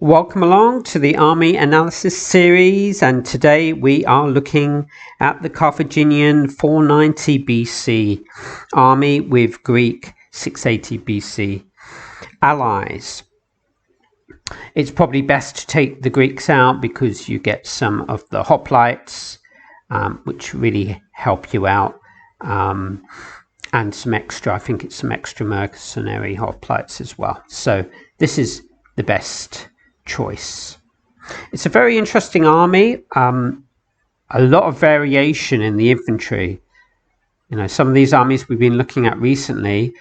Welcome along to the Army Analysis Series, and today we are looking at the Carthaginian 490 BC army with Greek 680 BC allies. It's probably best to take the Greeks out because you get some of the hoplites, which really help you out, and some extra, I think it's some extra mercenary hoplites as well. So this is the best choice. It's a very interesting army, a lot of variation in the infantry. You know, some of these armies we've been looking at recently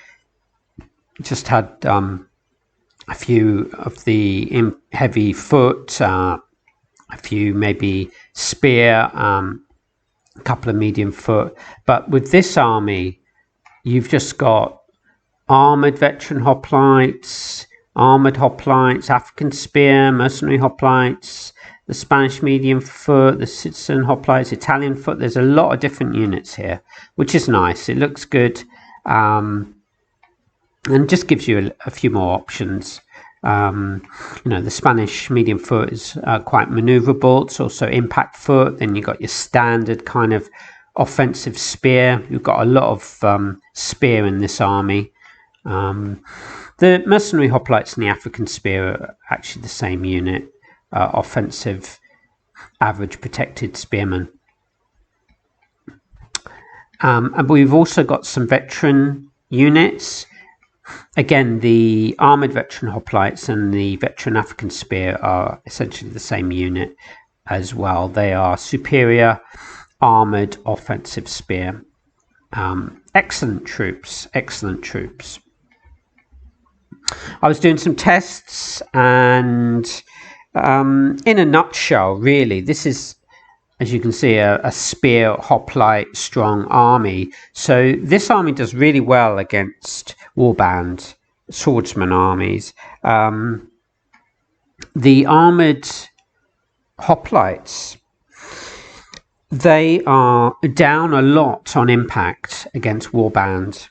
just had a few of the heavy foot, a few maybe spear, a couple of medium foot, but with this army you've just got armored veteran hoplites, armored hoplites, African spear, mercenary hoplites, the Spanish medium foot, the citizen hoplites, Italian foot. There's a lot of different units here, which is nice. It looks good, and just gives you a few more options. You know, the Spanish medium foot is quite maneuverable. It's also impact foot. Then you've got your standard kind of offensive spear. You've got a lot of spear in this army. The mercenary hoplites and the African spear are actually the same unit, offensive, average protected spearmen. And we've also got some veteran units. Again, the armoured veteran hoplites and the veteran African spear are essentially the same unit as well. They are superior armoured offensive spear. Excellent troops, excellent troops. I was doing some tests, and in a nutshell, really, this is, as you can see, a spear hoplite strong army. So this army does really well against warband swordsman armies. The armoured hoplites, they are down a lot on impact against warband.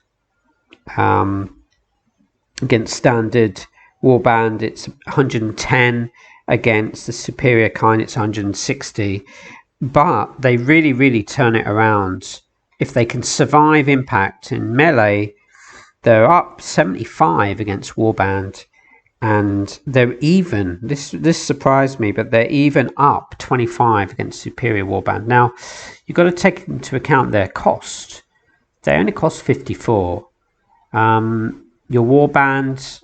Against standard warband, it's 110. Against the superior kind, it's 160. But they really turn it around. If they can survive impact in melee, they're up 75 against warband, and they're even, this surprised me, but they're even up 25 against superior warband. Now, you've got to take into account their cost. They only cost 54. Your warband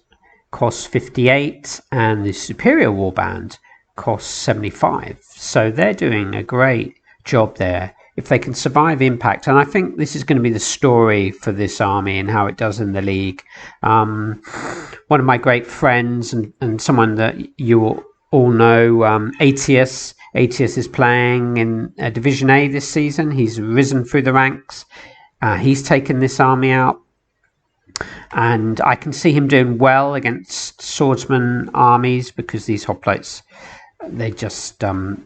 costs 58, and the superior warband costs 75. So they're doing a great job there if they can survive impact. And I think this is going to be the story for this army and how it does in the league. One of my great friends and someone that you all know, Atius is playing in Division A this season. He's risen through the ranks. He's taken this army out, and I can see him doing well against swordsman armies because these hoplites, they just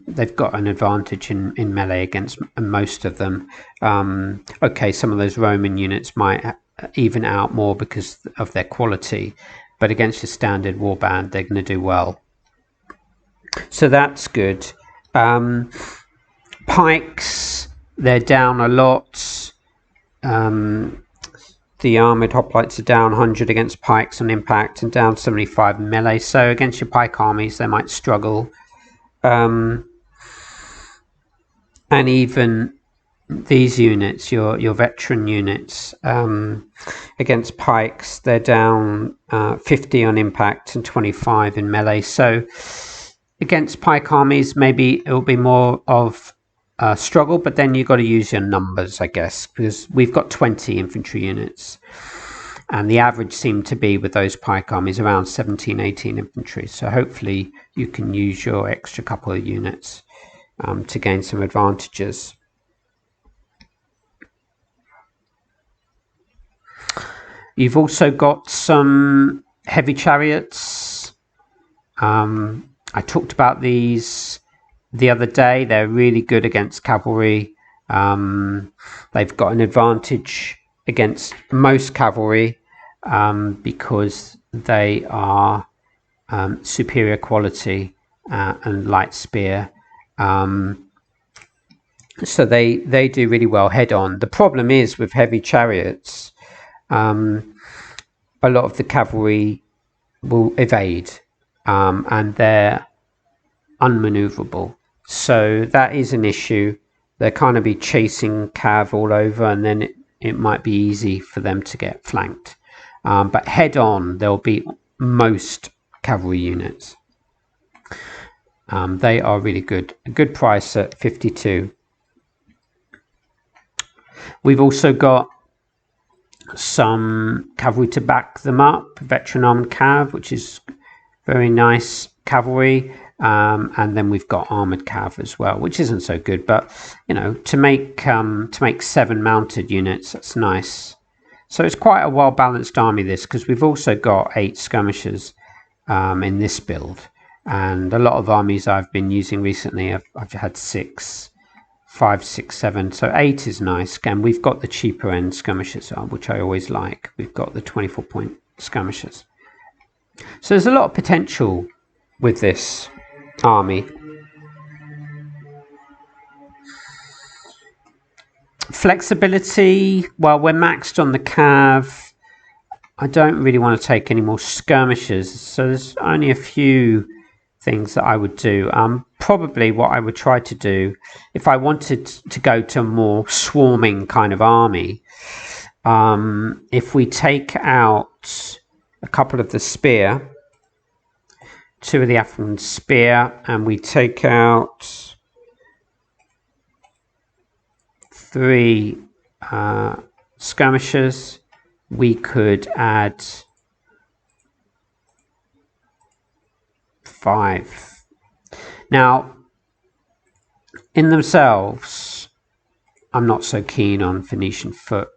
they've got an advantage in melee against most of them. Okay, some of those Roman units might even out more because of their quality, but against your standard warband, they're going to do well. So that's good. Pikes, they're down a lot. The armoured hoplites are down 100 against pikes on impact and down 75 in melee. So against your pike armies, they might struggle. And even these units, your veteran units, against pikes, they're down 50 on impact and 25 in melee. So against pike armies, maybe it will be more of struggle, but then you've got to use your numbers, I guess, because we've got 20 infantry units, and the average seemed to be with those pike armies around 17, 18 infantry. So hopefully you can use your extra couple of units to gain some advantages. You've also got some heavy chariots. I talked about these the other day. They're really good against cavalry. They've got an advantage against most cavalry because they are superior quality and light spear. So they do really well head on. The problem is with heavy chariots, a lot of the cavalry will evade, and they're unmaneuverable. So that is an issue. They're kind of be chasing cav all over, and then it might be easy for them to get flanked. But head on, they'll beat most cavalry units. They are really good. A good price at 52. We've also got some cavalry to back them up. Veteran armed cav, which is very nice cavalry. And then we've got armored cav as well, which isn't so good, but you know, to make 7 mounted units, that's nice. So it's quite a well balanced army, this, because we've also got 8 skirmishers in this build, and a lot of armies I've been using recently I've had 6, 5, 6, 7, so 8 is nice. And we've got the cheaper end skirmishers, which I always like. We've got the 24-point skirmishers, so there's a lot of potential with this army. Flexibility, well, we're maxed on the cav. I don't really want to take any more skirmishers, so there's only a few things that I would do. Probably what I would try to do, if I wanted to go to a more swarming kind of army, if we take out a couple of the spear, 2 of the African spear, and we take out 3 skirmishers, we could add 5. Now, in themselves, I'm not so keen on Phoenician foot,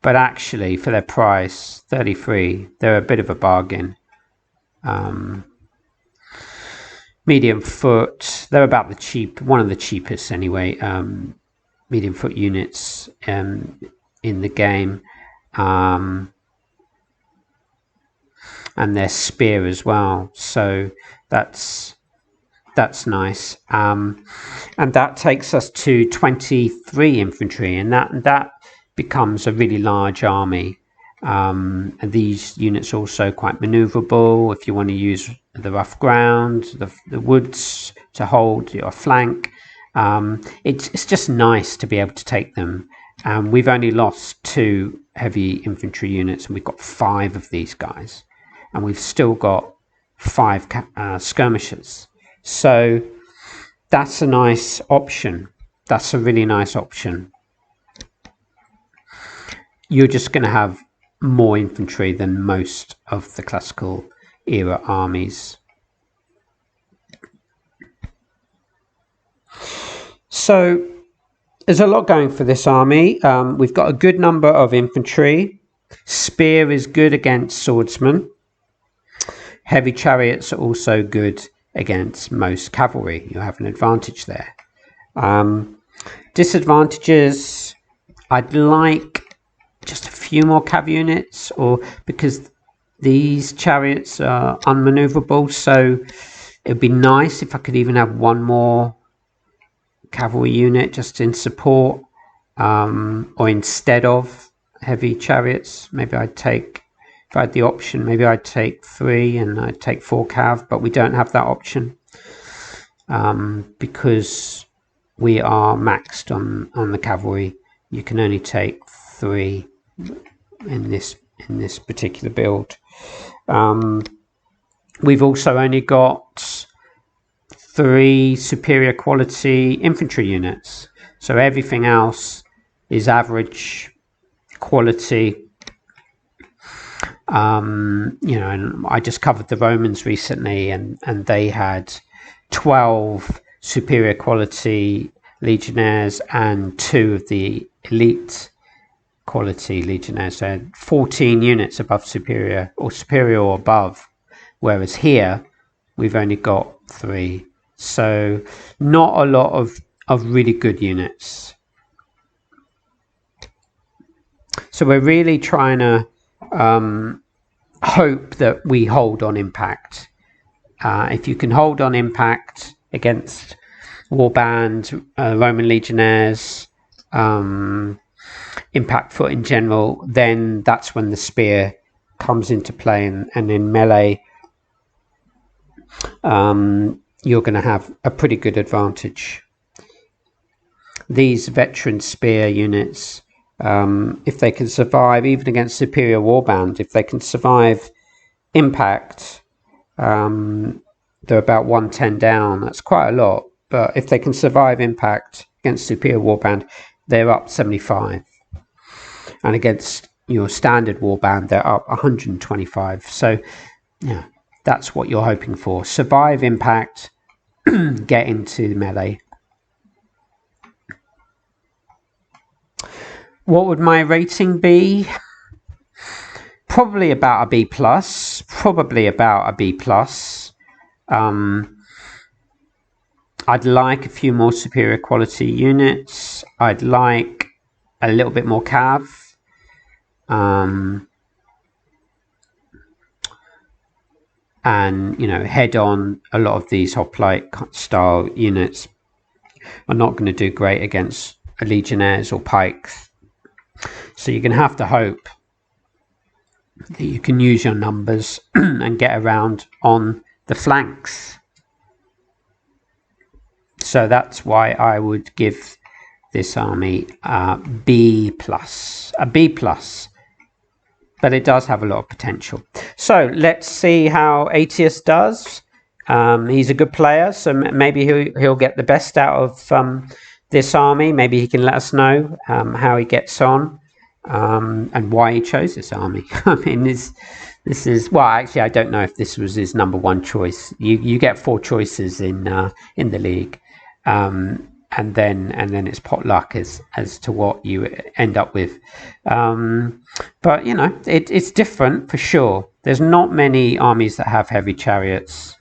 but actually for their price, 33, they're a bit of a bargain. Medium foot, they're about one of the cheapest anyway, medium foot units in the game, and their spear as well, so that's nice. And that takes us to 23 infantry, and that becomes a really large army. And these units are also quite maneuverable if you want to use the rough ground, the woods to hold your flank. It's just nice to be able to take them. We've only lost 2 heavy infantry units, and we've got 5 of these guys, and we've still got 5 skirmishers. So that's a nice option. That's a really nice option. You're just going to have more infantry than most of the classical era armies. So there's a lot going for this army. We've got a good number of infantry. Spear is good against swordsmen. Heavy chariots are also good against most cavalry. You have an advantage there. Disadvantages, I'd like just a few more cav units, or because these chariots are unmaneuverable, so it would be nice if I could even have 1 more cavalry unit just in support, or instead of heavy chariots. Maybe I'd take, if I had the option, maybe I'd take 3 and I'd take 4 cav, but we don't have that option, because we are maxed on the cavalry. You can only take 3 in this particular build. We've also only got 3 superior quality infantry units, so everything else is average quality. You know, and I just covered the Romans recently, and they had 12 superior quality legionnaires and 2 of the elite quality legionnaires, so 14 units above superior or above, whereas here we've only got 3, so not a lot of really good units. So we're really trying to hope that we hold on impact, If you can hold on impact against warband, Roman legionnaires, impact foot in general, then that's when the spear comes into play, and in melee you're going to have a pretty good advantage. These veteran spear units, if they can survive even against superior warband, if they can survive impact, they're about 110 down. That's quite a lot, but if they can survive impact against superior warband, they're up 75, and against your standard warband they're up 125. So yeah, that's what you're hoping for. Survive impact, get into melee. What would my rating be? Probably about a B+. Probably about a B+. I'd like a few more superior quality units. I'd like a little bit more cav. And, you know, head on, a lot of these hoplite style units are not going to do great against legionnaires or pikes. So you're going to have to hope that you can use your numbers and get around on the flanks. So that's why I would give this army a B+. But it does have a lot of potential. So let's see how Aetius does. He's a good player, so maybe he'll get the best out of this army. Maybe he can let us know how he gets on, and why he chose this army. I mean, this is, well, actually, I don't know if this was his number one choice. You get 4 choices in the league, and then it's potluck as to what you end up with. But you know, it's different for sure. There's not many armies that have heavy chariots,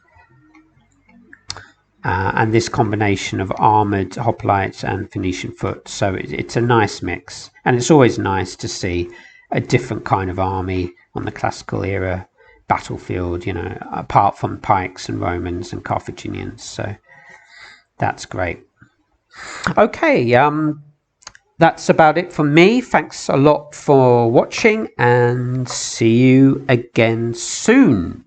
and this combination of armored hoplites and Phoenician foot. So it's a nice mix, and it's always nice to see a different kind of army on the classical era battlefield, you know, apart from pikes and Romans and Carthaginians. So that's great. Okay, that's about it from me. Thanks a lot for watching, and see you again soon.